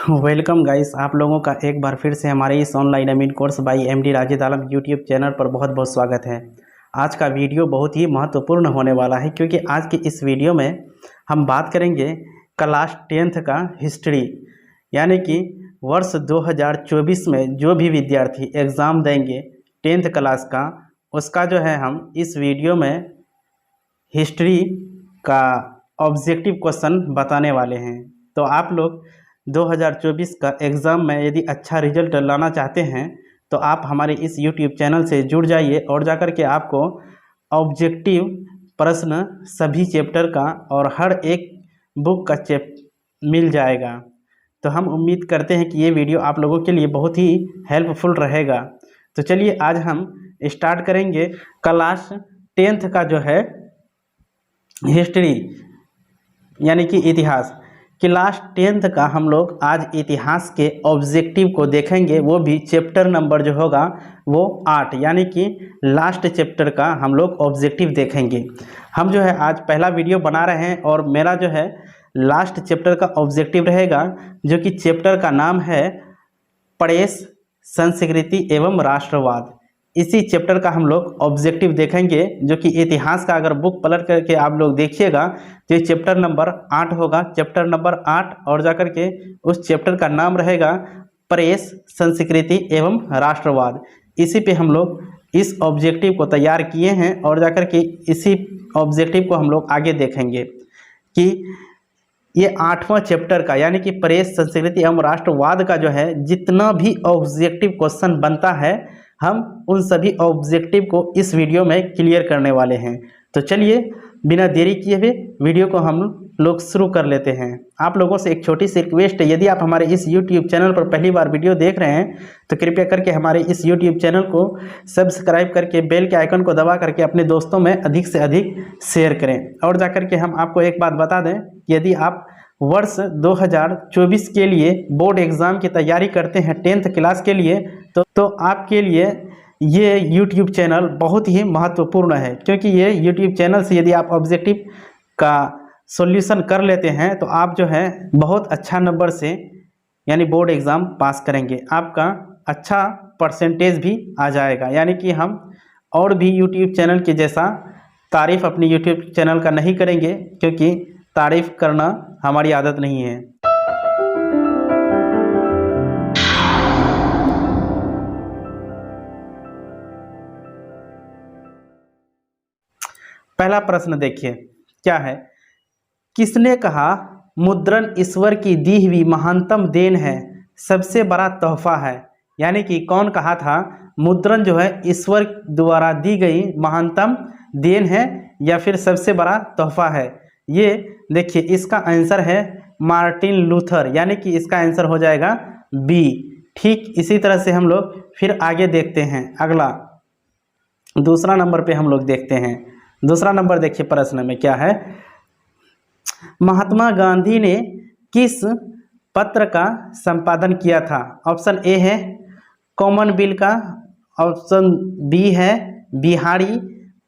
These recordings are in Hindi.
वेलकम गाइस, आप लोगों का एक बार फिर से हमारे इस ऑनलाइन अमीन course by MD Rashid Alam YouTube channel पर बहुत बहुत स्वागत है। आज का वीडियो बहुत ही महत्वपूर्ण होने वाला है क्योंकि आज की इस वीडियो में हम बात करेंगे क्लास 10th का हिस्ट्री, यानी कि वर्ष 2024 में जो भी विद्यार्थी एग्ज़ाम देंगे 10th क्लास का, उसका जो है हम इस वीडियो में हिस्ट्री का ऑब्जेक्टिव क्वेश्चन बताने वाले हैं। तो आप लोग 2024 का एग्ज़ाम में यदि अच्छा रिजल्ट लाना चाहते हैं तो आप हमारे इस YouTube चैनल से जुड़ जाइए और जाकर के आपको ऑब्जेक्टिव प्रश्न सभी चैप्टर का और हर एक बुक का मिल जाएगा। तो हम उम्मीद करते हैं कि ये वीडियो आप लोगों के लिए बहुत ही हेल्पफुल रहेगा। तो चलिए आज हम स्टार्ट करेंगे क्लास 10th का जो है हिस्ट्री, यानी कि इतिहास। क्लास 10th का हम लोग आज इतिहास के ऑब्जेक्टिव को देखेंगे, वो भी चैप्टर नंबर जो होगा वो 8, यानी कि लास्ट चैप्टर का हम लोग ऑब्जेक्टिव देखेंगे। हम जो है आज पहला वीडियो बना रहे हैं और मेरा जो है लास्ट चैप्टर का ऑब्जेक्टिव रहेगा, जो कि चैप्टर का नाम है प्रेस, संस्कृति एवं राष्ट्रवाद। इसी चैप्टर का हम लोग ऑब्जेक्टिव देखेंगे, जो कि इतिहास का अगर बुक पलट करके आप लोग देखिएगा तो ये चैप्टर नंबर 8 होगा, चैप्टर नंबर 8, और जाकर के उस चैप्टर का नाम रहेगा प्रेस, संस्कृति एवं राष्ट्रवाद। इसी पे हम लोग इस ऑब्जेक्टिव को तैयार किए हैं और जाकर के इसी ऑब्जेक्टिव को हम लोग आगे देखेंगे कि ये 8वां चैप्टर का, यानी कि प्रेस, संस्कृति एवं राष्ट्रवाद का जो है जितना भी ऑब्जेक्टिव क्वेश्चन बनता है, हम उन सभी ऑब्जेक्टिव को इस वीडियो में क्लियर करने वाले हैं। तो चलिए बिना देरी किए हुए वीडियो को हम लोग शुरू कर लेते हैं। आप लोगों से एक छोटी सी रिक्वेस्ट है, यदि आप हमारे इस YouTube चैनल पर पहली बार वीडियो देख रहे हैं तो कृपया करके हमारे इस YouTube चैनल को सब्सक्राइब करके बेल के आइकन को दबा करके अपने दोस्तों में अधिक से अधिक शेयर करें। और जाकर के हम आपको एक बात बता दें, यदि आप वर्ष 2024 के लिए बोर्ड एग्ज़ाम की तैयारी करते हैं 10th क्लास के लिए, तो आपके लिए ये YouTube चैनल बहुत ही महत्वपूर्ण है, क्योंकि ये YouTube चैनल से यदि आप ऑब्जेक्टिव का सॉल्यूशन कर लेते हैं तो आप जो है बहुत अच्छा नंबर से, यानी बोर्ड एग्ज़ाम पास करेंगे, आपका अच्छा परसेंटेज भी आ जाएगा। यानी कि हम और भी YouTube चैनल के जैसा तारीफ़ अपनी YouTube चैनल का नहीं करेंगे, क्योंकि तारीफ़ करना हमारी आदत नहीं है। पहला प्रश्न देखिए क्या है। किसने कहा मुद्रण ईश्वर की दी हुई महानतम देन है, सबसे बड़ा तोहफा है? यानी कि कौन कहा था मुद्रण जो है ईश्वर द्वारा दी गई महानतम देन है या फिर सबसे बड़ा तोहफा है? ये देखिए इसका आंसर है मार्टिन लूथर, यानी कि इसका आंसर हो जाएगा बी। ठीक इसी तरह से हम लोग फिर आगे देखते हैं। अगला दूसरा नंबर पे हम लोग देखते हैं। दूसरा नंबर देखिए प्रश्न में क्या है। महात्मा गांधी ने किस पत्र का संपादन किया था? ऑप्शन ए है कॉमनवेल्थ का, ऑप्शन बी है बिहारी,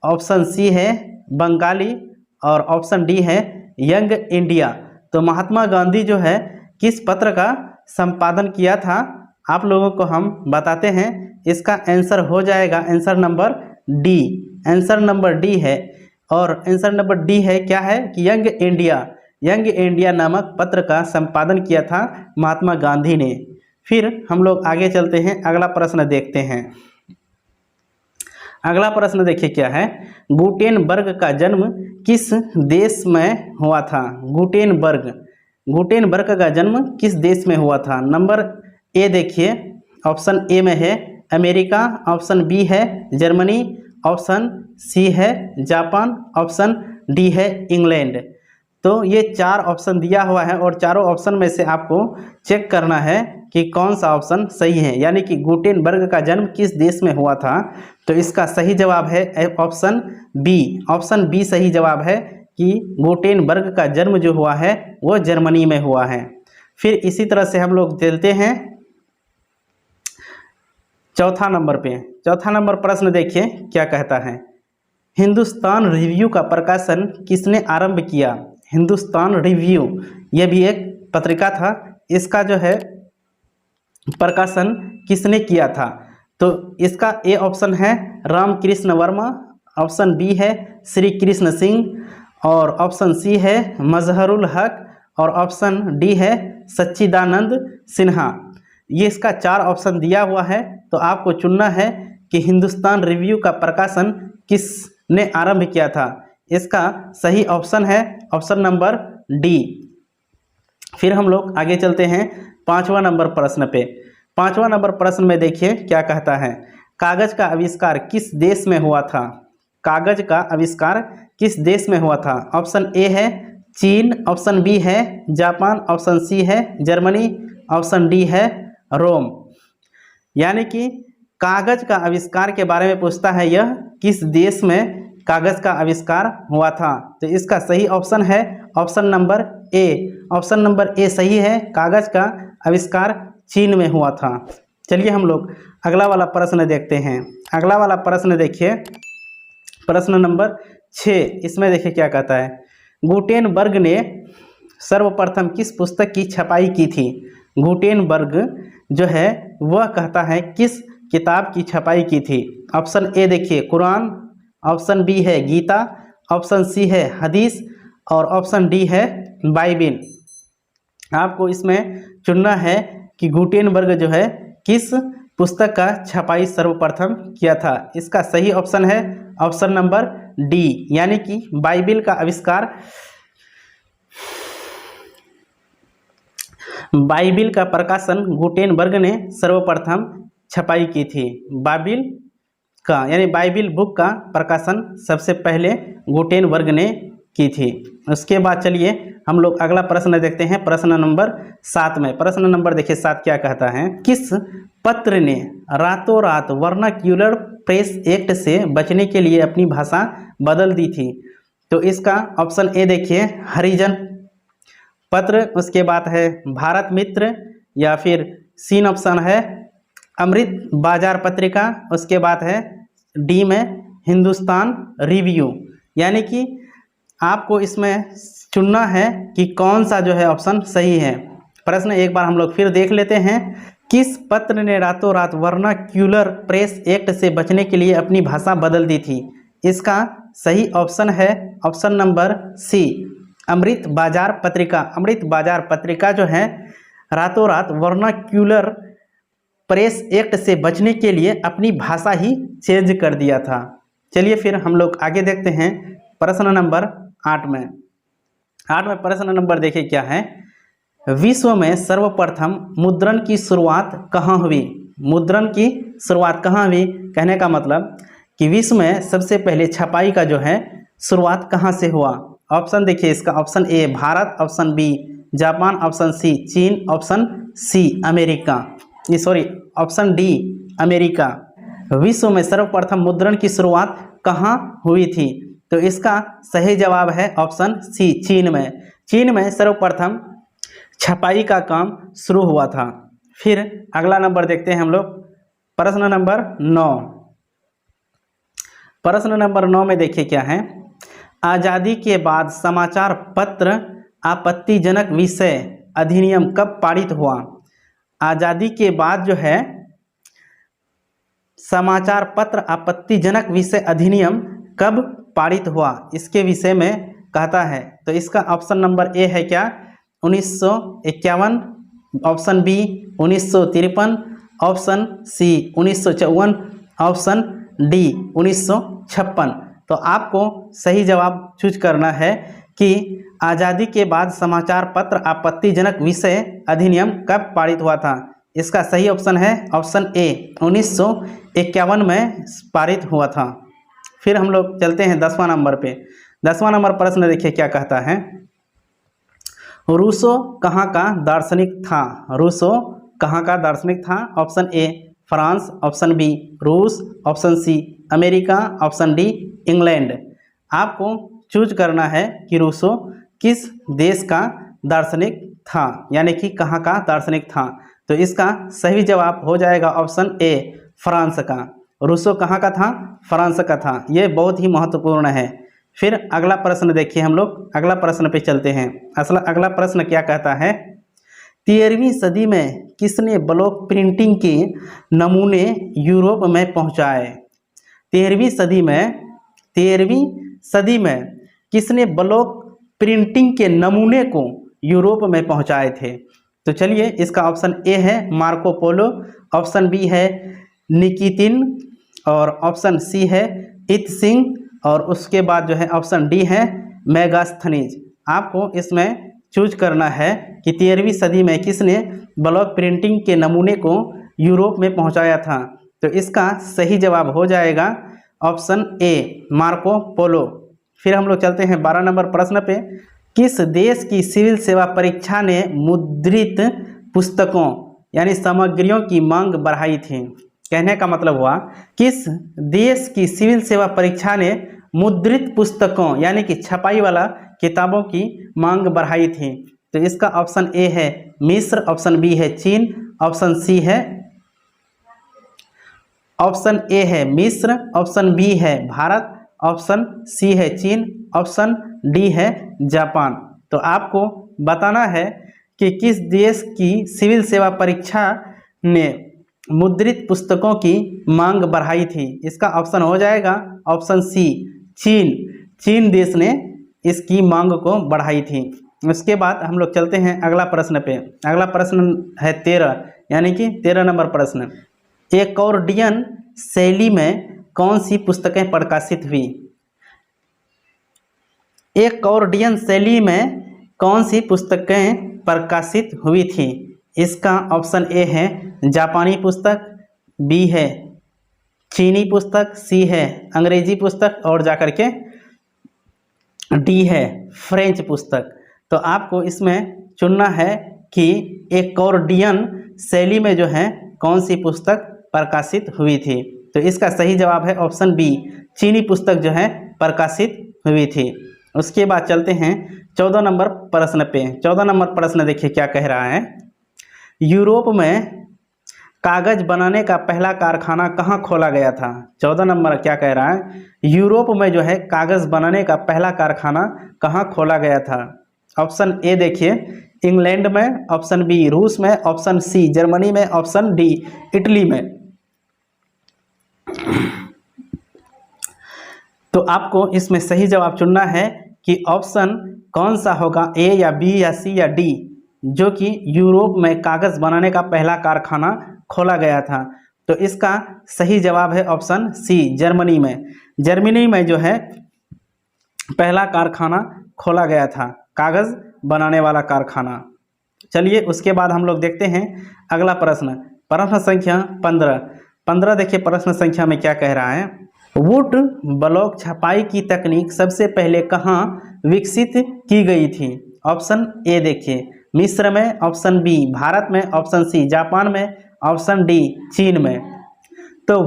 ऑप्शन सी है बंगाली और ऑप्शन डी है यंग इंडिया। तो महात्मा गांधी जो है किस पत्र का संपादन किया था, आप लोगों को हम बताते हैं। इसका आंसर हो जाएगा answer number D. Answer number D है, और आंसर नंबर डी है क्या है कि यंग इंडिया नामक पत्र का संपादन किया था महात्मा गांधी ने। फिर हम लोग आगे चलते हैं, अगला प्रश्न देखते हैं। अगला प्रश्न देखिए क्या है। गुटेनबर्ग का जन्म किस देश में हुआ था? गुटेनबर्ग का जन्म किस देश में हुआ था? नंबर ए देखिए, ऑप्शन ए में है अमेरिका, ऑप्शन बी है जर्मनी, ऑप्शन सी है जापान, ऑप्शन डी है इंग्लैंड। तो ये 4 ऑप्शन दिया हुआ है और चारों ऑप्शन में से आपको चेक करना है कि कौन सा ऑप्शन सही है, यानी कि गुटेनबर्ग का जन्म किस देश में हुआ था। तो इसका सही जवाब है ऑप्शन बी। ऑप्शन बी सही जवाब है कि गुटेनबर्ग का जन्म जो हुआ है वो जर्मनी में हुआ है। फिर इसी तरह से हम लोग चलते हैं चौथा नंबर पे। चौथा नंबर प्रश्न देखिए क्या कहता है। हिंदुस्तान रिव्यू का प्रकाशन किसने आरंभ किया? हिंदुस्तान रिव्यू, ये भी एक पत्रिका था, इसका जो है प्रकाशन किसने किया था? तो इसका ए ऑप्शन है रामकृष्ण वर्मा, ऑप्शन बी है श्री कृष्ण सिंह और ऑप्शन सी है मजहरुल हक और ऑप्शन डी है सच्चिदानंद सिन्हा। ये इसका 4 ऑप्शन दिया हुआ है, तो आपको चुनना है कि हिंदुस्तान रिव्यू का प्रकाशन किसने आरंभ किया था। इसका सही ऑप्शन है ऑप्शन नंबर डी। फिर हम लोग आगे चलते हैं 5वां नंबर प्रश्न पे। 5वां नंबर प्रश्न में देखिए क्या कहता है, कागज का आविष्कार किस देश में हुआ था? कागज का आविष्कार किस देश में हुआ था? ऑप्शन ए है चीन, ऑप्शन बी है जापान, ऑप्शन सी है जर्मनी, ऑप्शन डी है रोम। यानी कि कागज का आविष्कार के बारे में पूछता है, यह किस देश में कागज का आविष्कार हुआ था? तो इसका सही ऑप्शन है option number A. Option number A सही है, कागज का आविष्कार चीन में हुआ था। चलिए हम लोग अगला वाला प्रश्न देखते हैं। अगला वाला प्रश्न देखिए, प्रश्न नंबर 6। इसमें देखिए क्या कहता है, गुटेनबर्ग ने सर्वप्रथम किस पुस्तक की छपाई की थी? गुटेनबर्ग जो है वह कहता है किस किताब की छपाई की थी? ऑप्शन ए देखिए कुरान, ऑप्शन बी है गीता, ऑप्शन सी है हदीस और ऑप्शन डी है बाइबिल। आपको इसमें चुनना है कि गुटेनबर्ग जो है किस पुस्तक का छपाई सर्वप्रथम किया था। इसका सही ऑप्शन है ऑप्शन नंबर डी, यानी कि बाइबिल का आविष्कार, बाइबिल का प्रकाशन गुटेनबर्ग ने सर्वप्रथम छपाई की थी। बाइबिल का यानी बाइबिल बुक का प्रकाशन सबसे पहले गुटेनबर्ग ने की थी। उसके बाद चलिए हम लोग अगला प्रश्न देखते हैं, प्रश्न नंबर 7 में। प्रश्न नंबर देखिए 7 क्या कहता है, किस पत्र ने रातों रात वर्नाक्यूलर प्रेस एक्ट से बचने के लिए अपनी भाषा बदल दी थी? तो इसका ऑप्शन ए देखिए हरिजन पत्र, उसके बाद है भारत मित्र, या फिर सी ऑप्शन है अमृत बाजार पत्रिका, उसके बाद है डी में हिंदुस्तान रिव्यू। यानी कि आपको इसमें चुनना है कि कौन सा जो है ऑप्शन सही है। प्रश्न एक बार हम लोग फिर देख लेते हैं, किस पत्र ने रातों रात वर्नाक्यूलर प्रेस एक्ट से बचने के लिए अपनी भाषा बदल दी थी? इसका सही ऑप्शन है ऑप्शन नंबर सी अमृत बाजार पत्रिका। अमृत बाजार पत्रिका जो है रातों रात वर्नाक्यूलर प्रेस एक्ट से बचने के लिए अपनी भाषा ही चेंज कर दिया था। चलिए फिर हम लोग आगे देखते हैं प्रश्न नंबर 8 में। 8 में प्रश्न नंबर देखिए क्या है, विश्व में सर्वप्रथम मुद्रण की शुरुआत कहाँ हुई? मुद्रण की शुरुआत कहाँ हुई कहने का मतलब कि विश्व में सबसे पहले छपाई का जो है शुरुआत कहाँ से हुआ? ऑप्शन देखिए इसका option A Bharat, option B Japan, option C चीन, option C America, option D America. विश्व में सर्वप्रथम मुद्रण की शुरुआत कहाँ हुई थी? तो इसका सही जवाब है ऑप्शन सी चीन में। चीन में सर्वप्रथम छपाई का काम शुरू हुआ था। फिर अगला नंबर देखते हैं हम लोग, प्रश्न नंबर 9। प्रश्न नंबर 9 में देखिए क्या है, आज़ादी के बाद समाचार पत्र आपत्तिजनक विषय अधिनियम कब पारित हुआ? आज़ादी के बाद जो है समाचार पत्र आपत्तिजनक विषय अधिनियम कब पारित हुआ, इसके विषय में कहता है। तो इसका ऑप्शन नंबर ए है क्या 1951, option B 1953, option C 1954, option D 1956। तो आपको सही जवाब चूज करना है कि आज़ादी के बाद समाचार पत्र आपत्तिजनक विषय अधिनियम कब पारित हुआ था। इसका सही ऑप्शन है ऑप्शन ए 1951 में पारित हुआ था। फिर हम लोग चलते हैं 10वां नंबर पे। 10वां नंबर प्रश्न देखिए क्या कहता है, रूसो कहाँ का दार्शनिक था? रूसो कहाँ का दार्शनिक था? Option A France, option B रूस, option C America, option D England. आपको चूज करना है कि रूसो किस देश का दार्शनिक था, यानी कि कहाँ का दार्शनिक था। तो इसका सही जवाब हो जाएगा ऑप्शन ए फ्रांस का। रूसो कहाँ का था? फ्रांस का था। ये बहुत ही महत्वपूर्ण है। फिर अगला प्रश्न देखिए हम लोग, अगला प्रश्न पे चलते हैं। अगला प्रश्न क्या कहता है, 13वीं सदी में किसने ब्लॉक प्रिंटिंग के नमूने यूरोप में पहुंचाए? 13वीं सदी में किसने ब्लॉक प्रिंटिंग के नमूने को यूरोप में पहुंचाए थे? तो चलिए, इसका ऑप्शन ए है मार्को पोलो, ऑप्शन बी है निकितिन, और ऑप्शन सी है इत्सिंग, और उसके बाद जो है ऑप्शन डी है मेगास्थनीज। आपको इसमें चूज करना है कि 13वीं सदी में किसने ब्लॉक प्रिंटिंग के नमूने को यूरोप में पहुंचाया था। तो इसका सही जवाब हो जाएगा ऑप्शन ए मार्को पोलो। फिर हम लोग चलते हैं 12 नंबर प्रश्न पे। किस देश की सिविल सेवा परीक्षा ने मुद्रित पुस्तकों यानी सामग्रियों की मांग बढ़ाई थी? कहने का मतलब हुआ, किस देश की सिविल सेवा परीक्षा ने मुद्रित पुस्तकों यानी कि छपाई वाला किताबों की मांग बढ़ाई थी? तो इसका ऑप्शन ए है मिस्र, ऑप्शन बी है चीन, ऑप्शन ए है मिस्र, ऑप्शन बी है भारत, ऑप्शन सी है चीन, ऑप्शन डी है जापान। तो आपको बताना है कि किस देश की सिविल सेवा परीक्षा ने मुद्रित पुस्तकों की मांग बढ़ाई थी। इसका ऑप्शन हो जाएगा ऑप्शन सी चीन। चीन देश ने इसकी मांग को बढ़ाई थी। उसके बाद हम लोग चलते हैं अगला प्रश्न पे। अगला प्रश्न है 13 यानी कि 13 नंबर प्रश्न। एकॉर्डियन शैली में कौन सी पुस्तकें प्रकाशित हुई? एकॉर्डियन शैली में कौन सी पुस्तकें प्रकाशित हुई थी? इसका ऑप्शन ए है जापानी पुस्तक, बी है चीनी पुस्तक, सी है अंग्रेजी पुस्तक, और जाकर के डी है फ्रेंच पुस्तक। तो आपको इसमें चुनना है कि एकॉर्डियन शैली में जो है कौन सी पुस्तक प्रकाशित हुई थी। तो इसका सही जवाब है ऑप्शन बी चीनी पुस्तक जो है प्रकाशित हुई थी। उसके बाद चलते हैं 14 नंबर प्रश्न पे। 14 नंबर प्रश्न देखिए क्या कह रहा है। यूरोप में कागज बनाने का पहला कारखाना कहाँ खोला गया था? 14 नंबर क्या कह रहा है, यूरोप में जो है कागज बनाने का पहला कारखाना कहाँ खोला गया था? ऑप्शन ए देखिए इंग्लैंड में, ऑप्शन बी रूस में, ऑप्शन सी जर्मनी में, ऑप्शन डी इटली में। तो आपको इसमें सही जवाब चुनना है कि ऑप्शन कौन सा होगा, ए या बी या सी या डी, जो कि यूरोप में कागज बनाने का पहला कारखाना खोला गया था। तो इसका सही जवाब है ऑप्शन सी जर्मनी में। जर्मनी में जो है पहला कारखाना खोला गया था, कागज बनाने वाला कारखाना। चलिए उसके बाद हम लोग देखते हैं अगला प्रश्न, प्रश्न संख्या 15। देखिए प्रश्न संख्या में क्या कह रहा है। वुड ब्लॉक छपाई की तकनीक सबसे पहले कहाँ विकसित की गई थी? ऑप्शन ए देखिए मिस्र में, ऑप्शन बी भारत में, ऑप्शन सी जापान में, ऑप्शन डी चीन में। तो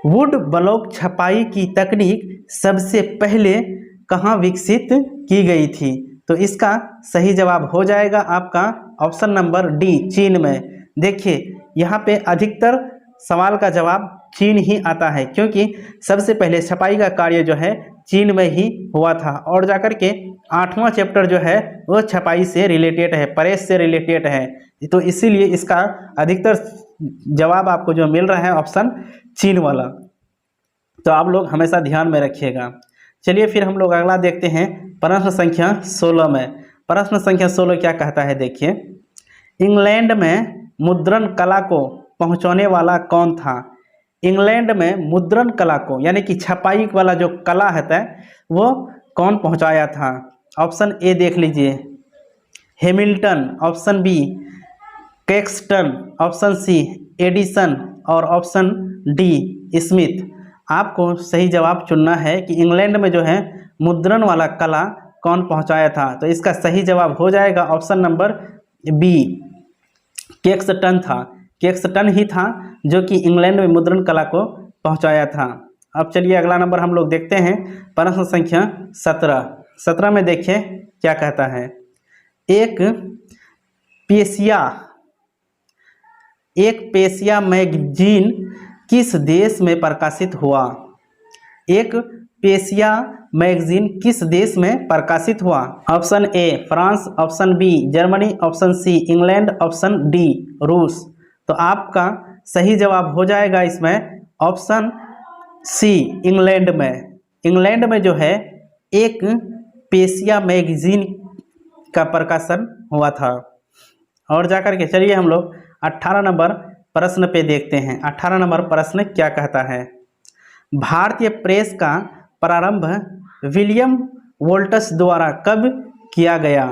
वुड ब्लॉक छपाई की तकनीक सबसे पहले कहाँ विकसित की गई थी? तो इसका सही जवाब हो जाएगा आपका ऑप्शन नंबर डी चीन में। देखिए यहाँ पे अधिकतर सवाल का जवाब चीन ही आता है, क्योंकि सबसे पहले छपाई का कार्य जो है चीन में ही हुआ था, और जाकर के 8वां चैप्टर जो है वो छपाई से रिलेटेड है, प्रेस से रिलेटेड है। तो इसीलिए इसका अधिकतर जवाब आपको जो मिल रहा है ऑप्शन चीन वाला। तो आप लोग हमेशा ध्यान में रखिएगा। चलिए फिर हम लोग अगला देखते हैं प्रश्न संख्या 16 में। प्रश्न संख्या 16 क्या कहता है देखिए। इंग्लैंड में मुद्रण कला को पहुंचाने वाला कौन था? इंग्लैंड में मुद्रण कला को यानी कि छपाई वाला जो कला है वो कौन पहुंचाया था? ऑप्शन ए देख लीजिए Hamilton, option B Caxton, option C Edison, और ऑप्शन डी स्मिथ। आपको सही जवाब चुनना है कि इंग्लैंड में जो है मुद्रण वाला कला कौन पहुंचाया था। तो इसका सही जवाब हो जाएगा ऑप्शन नंबर बी कैक्सटन था। कैक्सटन ही था जो कि इंग्लैंड में मुद्रण कला को पहुंचाया था। अब चलिए अगला नंबर हम लोग देखते हैं प्रश्न संख्या 17 में देखिए क्या कहता है। एक पेशिया मैगजीन किस देश में प्रकाशित हुआ? एक पेशिया मैगजीन किस देश में प्रकाशित हुआ? Option A France, option B Germany, option C England, option D रूस। तो आपका सही जवाब हो जाएगा इसमें ऑप्शन सी इंग्लैंड में। इंग्लैंड में जो है एक पेशिया मैगजीन का प्रकाशन हुआ था। और जाकर के चलिए हम लोग 18 नंबर प्रश्न पे देखते हैं। 18 नंबर प्रश्न क्या कहता है? भारतीय प्रेस का प्रारंभ विलियम वोल्टस द्वारा कब किया गया?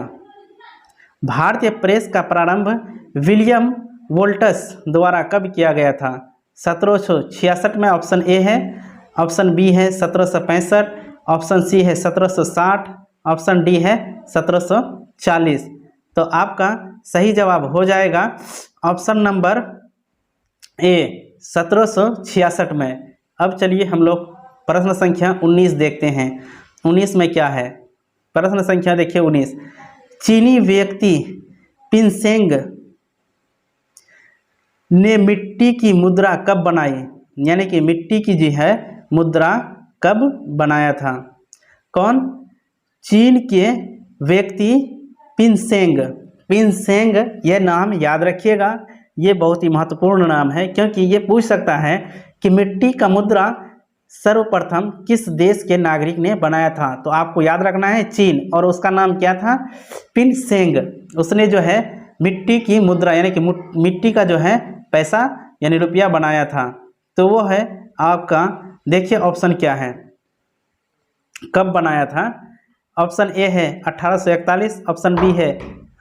भारतीय प्रेस का प्रारंभ विलियम वोल्टस द्वारा कब किया गया था? 1766 में ऑप्शन ए है, ऑप्शन बी है 1765, ऑप्शन सी है 1760, ऑप्शन डी है 1740। तो आपका सही जवाब हो जाएगा ऑप्शन नंबर ए 1766 में। अब चलिए हम लोग प्रश्न संख्या 19 देखते हैं। 19 में क्या है? प्रश्न संख्या देखिए 19। चीनी व्यक्ति पिनसेंग ने मिट्टी की मुद्रा कब बनाई? यानी कि मिट्टी की जो है मुद्रा कब बनाया था? कौन? चीन के व्यक्ति पिनसेंग। पिनसेंग यह नाम याद रखिएगा, ये बहुत ही महत्वपूर्ण नाम है, क्योंकि ये पूछ सकता है कि मिट्टी का मुद्रा सर्वप्रथम किस देश के नागरिक ने बनाया था। तो आपको याद रखना है चीन, और उसका नाम क्या था? पिनसेंग। उसने जो है मिट्टी की मुद्रा यानी कि मिट्टी का जो है पैसा यानी रुपया बनाया था। तो वो है आपका, देखिए ऑप्शन क्या है, कब बनाया था? ऑप्शन ए है 1841, ऑप्शन बी है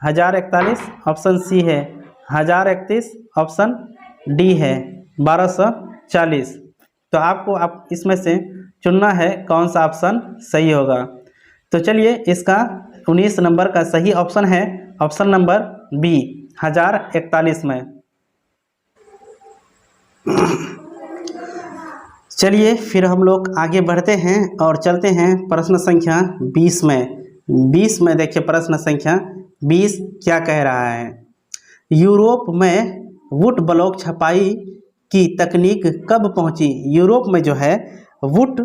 1041, ऑप्शन सी है 1031, ऑप्शन डी है 1240। तो आपको आप इसमें से चुनना है कौन सा ऑप्शन सही होगा। तो चलिए इसका 19 नंबर का सही ऑप्शन है ऑप्शन नंबर बी 1041 में। चलिए फिर हम लोग आगे बढ़ते हैं और चलते हैं प्रश्न संख्या 20 में। 20 में देखिए प्रश्न संख्या 20 क्या कह रहा है? यूरोप में वुड ब्लॉक छपाई की तकनीक कब पहुंची? यूरोप में जो है वुड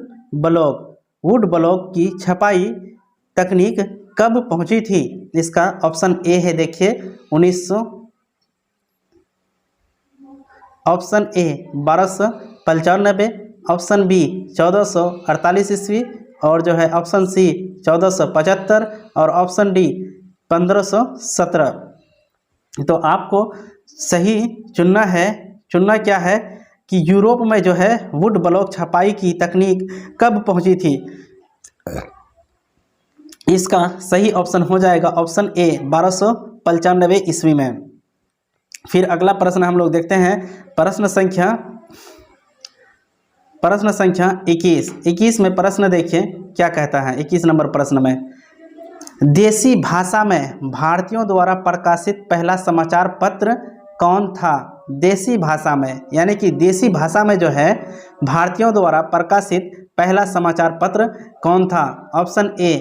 ब्लॉक की छपाई तकनीक कब पहुंची थी? इसका ऑप्शन ए है देखिए 1900, ऑप्शन ए 1295, ऑप्शन बी 1448 ईस्वी, और जो है ऑप्शन सी 1475 और ऑप्शन डी 1517। तो आपको सही चुनना है। चुनना क्या है कि यूरोप में जो है वुड ब्लॉक छपाई की तकनीक कब पहुंची थी? इसका सही ऑप्शन हो जाएगा ऑप्शन ए 1295 ईस्वी में। फिर अगला प्रश्न हम लोग देखते हैं प्रश्न संख्या 21। 21 में प्रश्न देखिए क्या कहता है। 21 नंबर प्रश्न में, देसी भाषा में भारतीयों द्वारा प्रकाशित पहला समाचार पत्र कौन था? देसी भाषा में यानी कि देसी भाषा में जो है भारतीयों द्वारा प्रकाशित पहला समाचार पत्र कौन था? Option A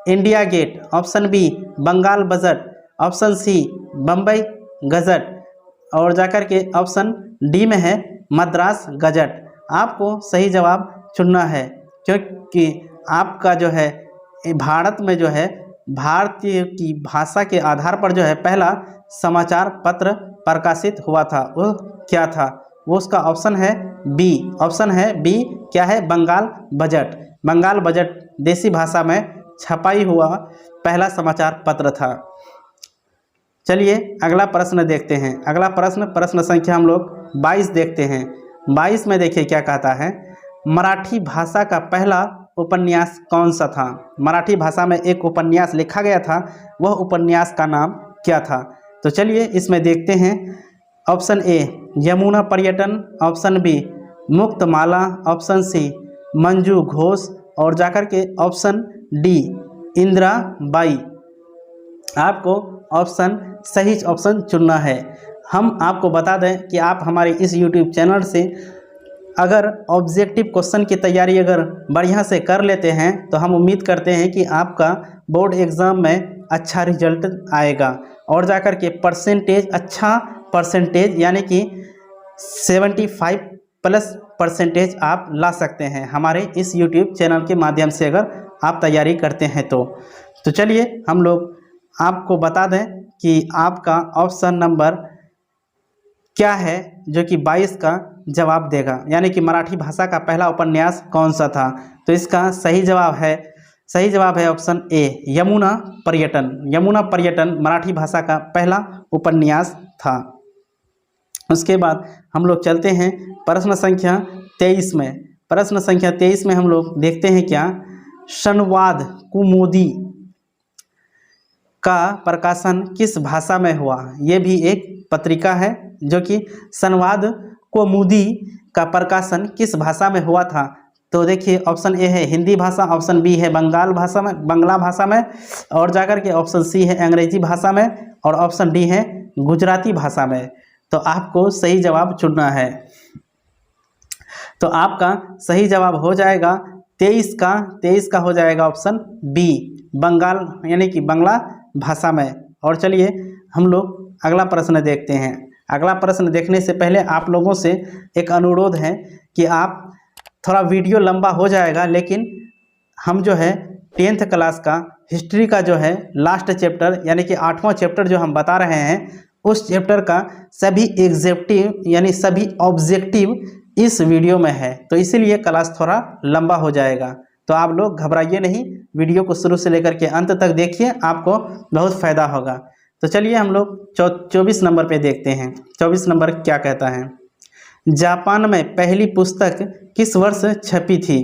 India Gate, option B Bengal budget, option C Bombay gazette, और जाकर के ऑप्शन डी में है मद्रास गजट। आपको सही जवाब चुनना है, क्योंकि आपका जो है भारत में जो है भारतीय की भाषा के आधार पर जो है पहला समाचार पत्र प्रकाशित हुआ था। वो क्या था? वो उसका ऑप्शन है बी। ऑप्शन है बी क्या है? बंगाल बजट। बंगाल बजट देसी भाषा में छपाई हुआ पहला समाचार पत्र था। चलिए अगला प्रश्न देखते हैं। अगला प्रश्न संख्या हम लोग 22 देखते हैं। 22 में देखिए क्या कहता है। मराठी भाषा का पहला उपन्यास कौन सा था? मराठी भाषा में एक उपन्यास लिखा गया था, वह उपन्यास का नाम क्या था? तो चलिए इसमें देखते हैं। ऑप्शन ए यमुना पर्यटन, option B Muktamala, option C Manju Ghosh, और जाकर के ऑप्शन डी इंदिरा बाई। आपको ऑप्शन सही ऑप्शन चुनना है। हम आपको बता दें कि आप हमारे इस YouTube चैनल से अगर ऑब्जेक्टिव क्वेश्चन की तैयारी अगर बढ़िया से कर लेते हैं तो हम उम्मीद करते हैं कि आपका बोर्ड एग्ज़ाम में अच्छा रिजल्ट आएगा, और जाकर के परसेंटेज अच्छा परसेंटेज यानी कि 75+ परसेंटेज आप ला सकते हैं हमारे इस YouTube चैनल के माध्यम से, अगर आप तैयारी करते हैं तो चलिए हम लोग आपको बता दें कि आपका ऑप्शन नंबर क्या है जो कि 22 का जवाब देगा, यानी कि मराठी भाषा का पहला उपन्यास कौन सा था। तो इसका सही जवाब है ऑप्शन ए, यमुना पर्यटन। यमुना पर्यटन मराठी भाषा का पहला उपन्यास था। उसके बाद हम लोग चलते हैं प्रश्न संख्या 23 में। प्रश्न संख्या 23 में हम लोग देखते हैं क्या, संवाद कुमुदी का प्रकाशन किस भाषा में हुआ। ये भी एक पत्रिका है जो कि संवाद कौमुदी का प्रकाशन किस भाषा में हुआ था। तो देखिए ऑप्शन ए है हिंदी भाषा, ऑप्शन बी है बांग्ला भाषा में, और जाकर के ऑप्शन सी है अंग्रेजी भाषा में, और ऑप्शन डी है गुजराती भाषा में। तो आपको सही जवाब चुनना है। तो आपका सही जवाब हो जाएगा 23 का हो जाएगा ऑप्शन बी, बंगाल यानी कि बांग्ला भाषा में। और चलिए हम लोग अगला प्रश्न देखते हैं। अगला प्रश्न देखने से पहले आप लोगों से एक अनुरोध है कि आप थोड़ा वीडियो लंबा हो जाएगा, लेकिन हम जो है 10th क्लास का हिस्ट्री का जो है लास्ट चैप्टर यानी कि 8वां चैप्टर जो हम बता रहे हैं, उस चैप्टर का सभी एग्जेक्टिव यानी सभी ऑब्जेक्टिव इस वीडियो में है। तो इसीलिए क्लास थोड़ा लंबा हो जाएगा। तो आप लोग घबराइए नहीं, वीडियो को शुरू से लेकर के अंत तक देखिए, आपको बहुत फ़ायदा होगा। तो चलिए हम लोग 24 नंबर पे देखते हैं। 24 नंबर क्या कहता है, जापान में पहली पुस्तक किस वर्ष छपी थी।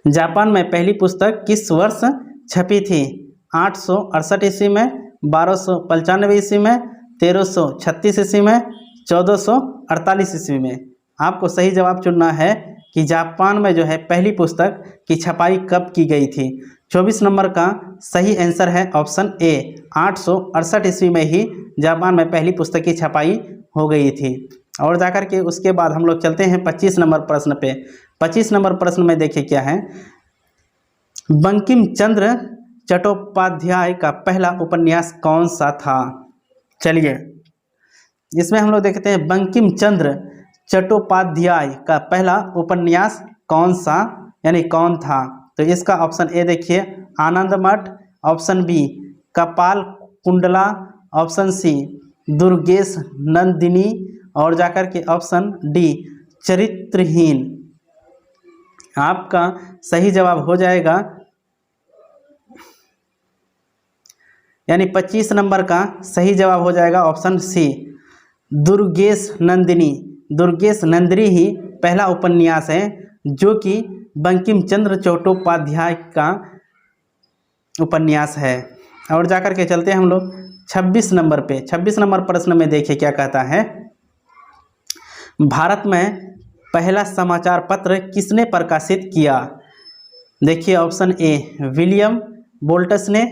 जापान में पहली पुस्तक किस वर्ष छपी थी। 868 ईस्वी में, 1295 ईस्वी में, 1336 ईस्वी में, 1448 ईस्वी में। आपको सही जवाब चुनना है कि जापान में जो है पहली पुस्तक की छपाई कब की गई थी। 24 नंबर का सही आंसर है ऑप्शन ए, 868 ईस्वी में ही जापान में पहली पुस्तक की छपाई हो गई थी। और जाकर के उसके बाद हम लोग चलते हैं 25 नंबर प्रश्न पे। 25 नंबर प्रश्न में देखिए क्या है, बंकिम चंद्र चट्टोपाध्याय का पहला उपन्यास कौन सा था। चलिए इसमें हम लोग देखते हैं बंकिम चंद्र चट्टोपाध्याय का पहला उपन्यास कौन सा यानी कौन था। तो इसका ऑप्शन ए देखिए आनंद मठ, ऑप्शन बी कपाल कुंडला, ऑप्शन सी दुर्गेश नंदिनी, और जाकर के ऑप्शन डी चरित्रहीन। आपका सही जवाब हो जाएगा यानी 25 नंबर का सही जवाब हो जाएगा ऑप्शन सी, दुर्गेश नंदिनी। दुर्गेश नंदिनी ही पहला उपन्यास है जो कि बंकिम चंद्र चट्टोपाध्याय का उपन्यास है। और जाकर के चलते हैं हम लोग 26 नंबर पे। 26 नंबर प्रश्न में देखिए क्या कहता है, भारत में पहला समाचार पत्र किसने प्रकाशित किया। देखिए ऑप्शन ए विलियम बोल्टस ने,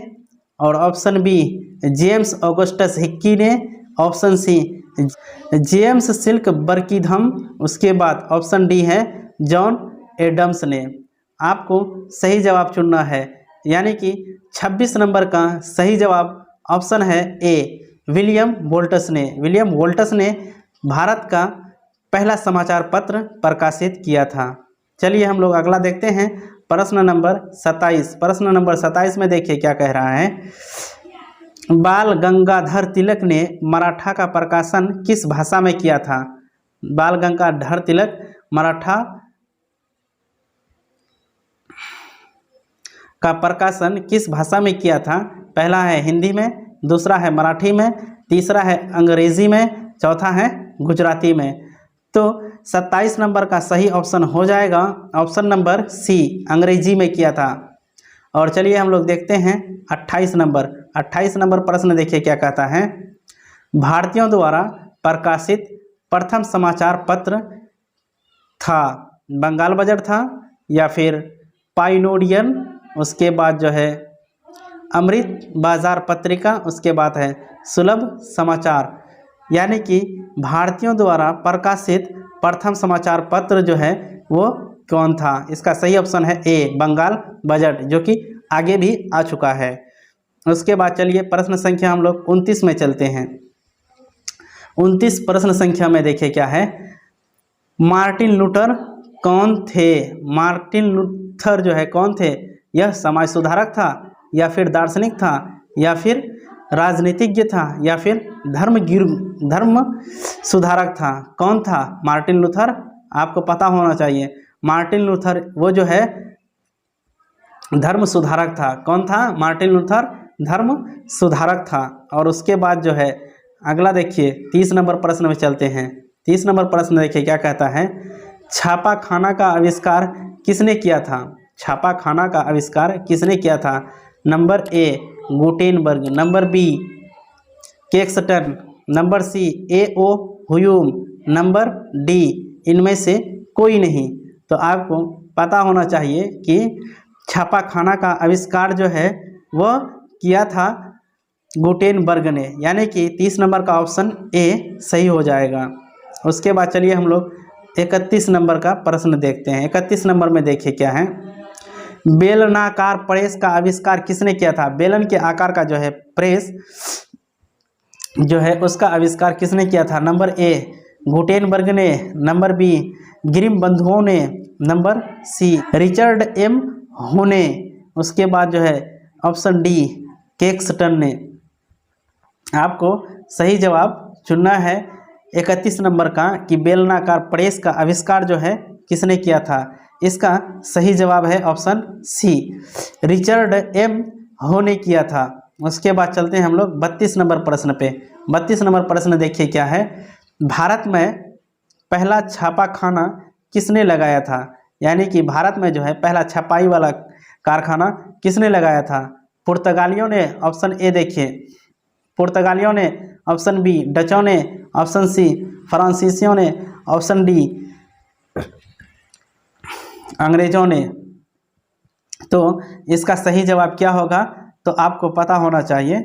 और option B James Augustus Hicky ने, option C James Silk Buckingham, उसके बाद ऑप्शन डी है जॉन एडम्स ने। आपको सही जवाब चुनना है, यानी कि 26 नंबर का सही जवाब ऑप्शन है ए, विलियम वोल्टस ने। विलियम वोल्टस ने भारत का पहला समाचार पत्र प्रकाशित किया था। चलिए हम लोग अगला देखते हैं प्रश्न नंबर 27। प्रश्न नंबर 27 में देखिए क्या कह रहा है, बाल गंगाधर तिलक ने मराठा का प्रकाशन किस भाषा में किया था। बाल गंगाधर तिलक मराठा का प्रकाशन किस भाषा में किया था। पहला है हिंदी में, दूसरा है मराठी में, तीसरा है अंग्रेजी में, चौथा है गुजराती में। तो 27 नंबर का सही ऑप्शन हो जाएगा ऑप्शन नंबर सी, अंग्रेजी में किया था। और चलिए हम लोग देखते हैं 28 नंबर। 28 नंबर प्रश्न देखिए क्या कहता है, भारतीयों द्वारा प्रकाशित प्रथम समाचार पत्र था बंगाल बजट था, या फिर पाइनोरियन, उसके बाद जो है अमृत बाजार पत्रिका, उसके बाद है सुलभ समाचार। यानी कि भारतीयों द्वारा प्रकाशित प्रथम समाचार पत्र जो है वो कौन था। इसका सही ऑप्शन है ए, बंगाल बजट, जो कि आगे भी आ चुका है। उसके बाद चलिए प्रश्न संख्या हम लोग 29 में चलते हैं। 29 प्रश्न संख्या में देखिए क्या है, मार्टिन लूथर कौन थे? मार्टिन लूथर जो है कौन थे? यह समाज सुधारक था, या फिर दार्शनिक था, या फिर राजनीतिज्ञ था, या फिर धर्म सुधारक था? कौन था मार्टिन लूथर? आपको पता होना चाहिए। मार्टिन लूथर वो जो है धर्म सुधारक था। कौन था मार्टिन लूथर? धर्म सुधारक था। और उसके बाद जो है अगला देखिए 30 नंबर प्रश्न में चलते हैं। 30 नंबर प्रश्न देखिए क्या कहता है। छापा खाना का आविष्कार किसने किया था? छापा खाना का आविष्कार किसने किया था? Number A Gutenberg, number B Caxton, number C A O. Hume, number D इनमें से कोई नहीं। तो आपको पता होना चाहिए कि छापा खाना का आविष्कार जो है वह किया था गुटेनबर्ग ने, यानी कि 30 नंबर का ऑप्शन ए सही हो जाएगा। उसके बाद चलिए हम लोग 31 नंबर का प्रश्न देखते हैं। 31 नंबर में देखिए क्या है। बेलनाकार प्रेस का आविष्कार किसने किया था? बेलन के आकार का जो है प्रेस जो है उसका आविष्कार किसने किया था? नंबर ए गुटेनबर्ग ने, नंबर बी ग्रिम बंधुओं ने, नंबर सी रिचर्ड एम होने, उसके बाद जो है ऑप्शन डी कैक्सटन ने। आपको सही जवाब चुनना है 31 नंबर का कि बेलनाकार प्रेस का आविष्कार जो है किसने किया था। इसका सही जवाब है ऑप्शन सी रिचर्ड एम होने किया था। उसके बाद चलते हैं हम लोग 32 नंबर प्रश्न पे। 32 नंबर प्रश्न देखिए क्या है। भारत में पहला छापा खाना किसने लगाया था? यानी कि भारत में जो है पहला छपाई वाला कारखाना किसने लगाया था? पुर्तगालियों ने, ऑप्शन ए देखिए पुर्तगालियों ने, ऑप्शन बी डचों ने, ऑप्शन सी फ्रांसीसियों ने, ऑप्शन डी अंग्रेजों ने। तो इसका सही जवाब क्या होगा? तो आपको पता होना चाहिए।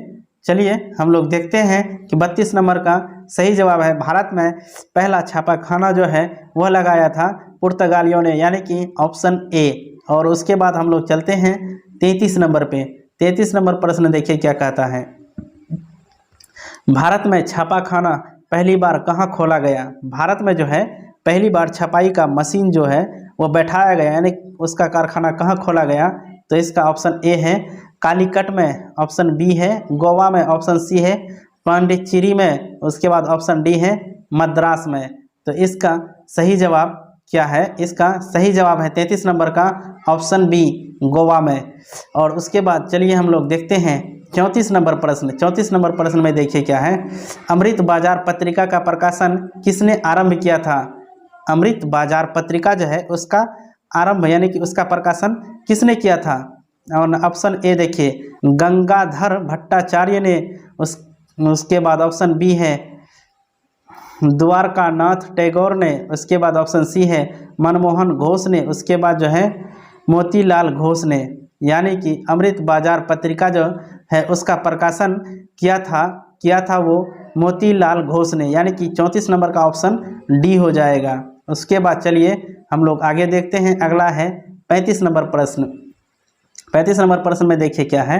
चलिए हम लोग देखते हैं कि 32 नंबर का सही जवाब है भारत में पहला छापा खाना जो है वह लगाया था पुर्तगालियों ने, यानी कि ऑप्शन ए। और उसके बाद हम लोग चलते हैं 33 नंबर पे। 33 नंबर प्रश्न देखिए क्या कहता है। भारत में छापा खाना पहली बार कहाँ खोला गया? भारत में जो है पहली बार छपाई का मशीन जो है वो बैठाया गया, यानी उसका कारखाना कहाँ खोला गया? तो इसका ऑप्शन ए है कालीकट में, ऑप्शन बी है गोवा में, ऑप्शन सी है पांडिचेरी में, उसके बाद ऑप्शन डी है मद्रास में। तो इसका सही जवाब क्या है? इसका सही जवाब है 33 नंबर का ऑप्शन बी गोवा में। और उसके बाद चलिए हम लोग देखते हैं 34 नंबर प्रश्न। 34 नंबर प्रश्न में देखिए क्या है। अमृत बाजार पत्रिका का प्रकाशन किसने आरंभ किया था? अमृत बाजार पत्रिका जो है उसका आरंभ यानी कि उसका प्रकाशन किसने किया था? और ऑप्शन ए देखिए गंगाधर भट्टाचार्य ने, उसके बाद ऑप्शन बी है द्वारकानाथ टैगोर ने, उसके बाद ऑप्शन सी है मनमोहन घोष ने, उसके बाद जो है मोतीलाल घोष ने। यानी कि अमृत बाजार पत्रिका जो है उसका प्रकाशन किया था वो मोतीलाल घोष ने, यानी कि 34 नंबर का ऑप्शन डी हो जाएगा। उसके बाद चलिए हम लोग आगे देखते हैं। अगला है 35 नंबर प्रश्न। 35 नंबर प्रश्न में देखिए क्या है।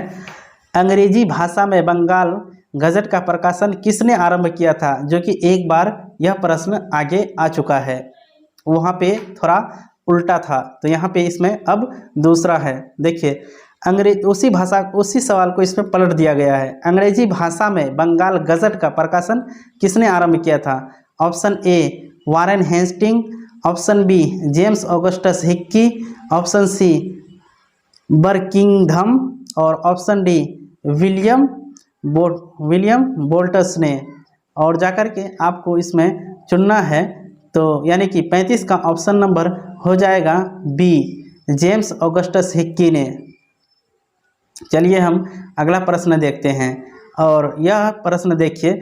अंग्रेजी भाषा में बंगाल गजट का प्रकाशन किसने आरंभ किया था? जो कि एक बार यह प्रश्न आगे आ चुका है, वहाँ पे थोड़ा उल्टा था, तो यहाँ पे इसमें अब दूसरा है। देखिए उसी सवाल को इसमें पलट दिया गया है। अंग्रेजी भाषा में बंगाल गजट का प्रकाशन किसने आरंभ किया था? Option A Warren Hasting, option B James Augustus Hicky, option C Buckingham, और ऑप्शन डी विलियम बोल्टस ने। और जाकर के आपको इसमें चुनना है, तो यानी कि 35 का ऑप्शन नंबर हो जाएगा बी जेम्स ऑगस्टस हिक्की ने। चलिए हम अगला प्रश्न देखते हैं। और यह प्रश्न देखिए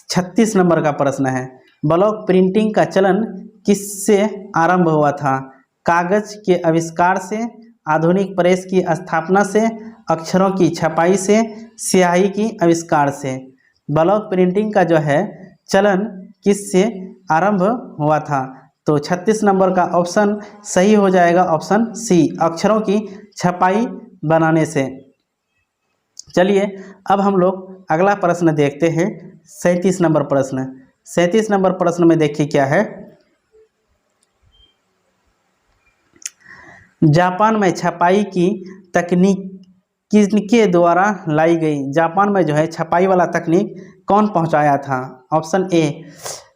36 नंबर का प्रश्न है। ब्लॉक प्रिंटिंग का चलन किससे आरंभ हुआ था? कागज के आविष्कार से, आधुनिक प्रेस की स्थापना से, अक्षरों की छपाई से, स्याही की आविष्कार से। ब्लॉक प्रिंटिंग का जो है चलन किससे आरंभ हुआ था? तो 36 नंबर का ऑप्शन सही हो जाएगा ऑप्शन सी अक्षरों की छपाई बनाने से। चलिए अब हम लोग अगला प्रश्न देखते हैं 37 नंबर प्रश्न। 37 नंबर प्रश्न में देखिए क्या है। जापान में छपाई की तकनीक किसके द्वारा लाई गई? जापान में जो है छपाई वाला तकनीक कौन पहुंचाया था? ऑप्शन ए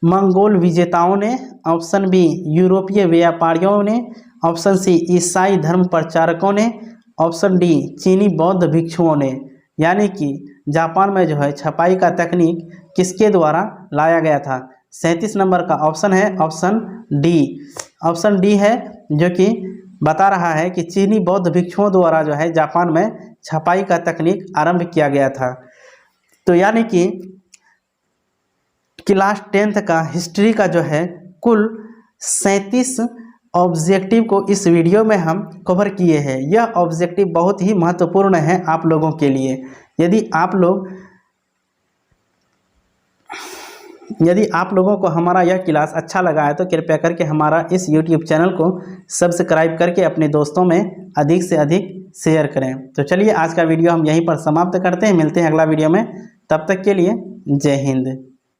मंगोल विजेताओं ने, ऑप्शन बी यूरोपीय व्यापारियों ने, ऑप्शन सी ईसाई धर्म प्रचारकों ने, ऑप्शन डी चीनी बौद्ध भिक्षुओं ने। यानी कि जापान में जो है छपाई का तकनीक किसके द्वारा लाया गया था? 37 नंबर का ऑप्शन है ऑप्शन डी। ऑप्शन डी है जो कि बता रहा है कि चीनी बौद्ध भिक्षुओं द्वारा जो है जापान में छपाई का तकनीक आरंभ किया गया था। तो यानी कि क्लास 10th का हिस्ट्री का जो है कुल 37 ऑब्जेक्टिव को इस वीडियो में हम कवर किए हैं। यह ऑब्जेक्टिव बहुत ही महत्वपूर्ण है आप लोगों के लिए। यदि आप लोगों को हमारा यह क्लास अच्छा लगा है तो कृपया करके हमारा इस YouTube चैनल को सब्सक्राइब करके अपने दोस्तों में अधिक से अधिक शेयर करें। तो चलिए आज का वीडियो हम यहीं पर समाप्त करते हैं, मिलते हैं अगला वीडियो में। तब तक के लिए जय हिंद।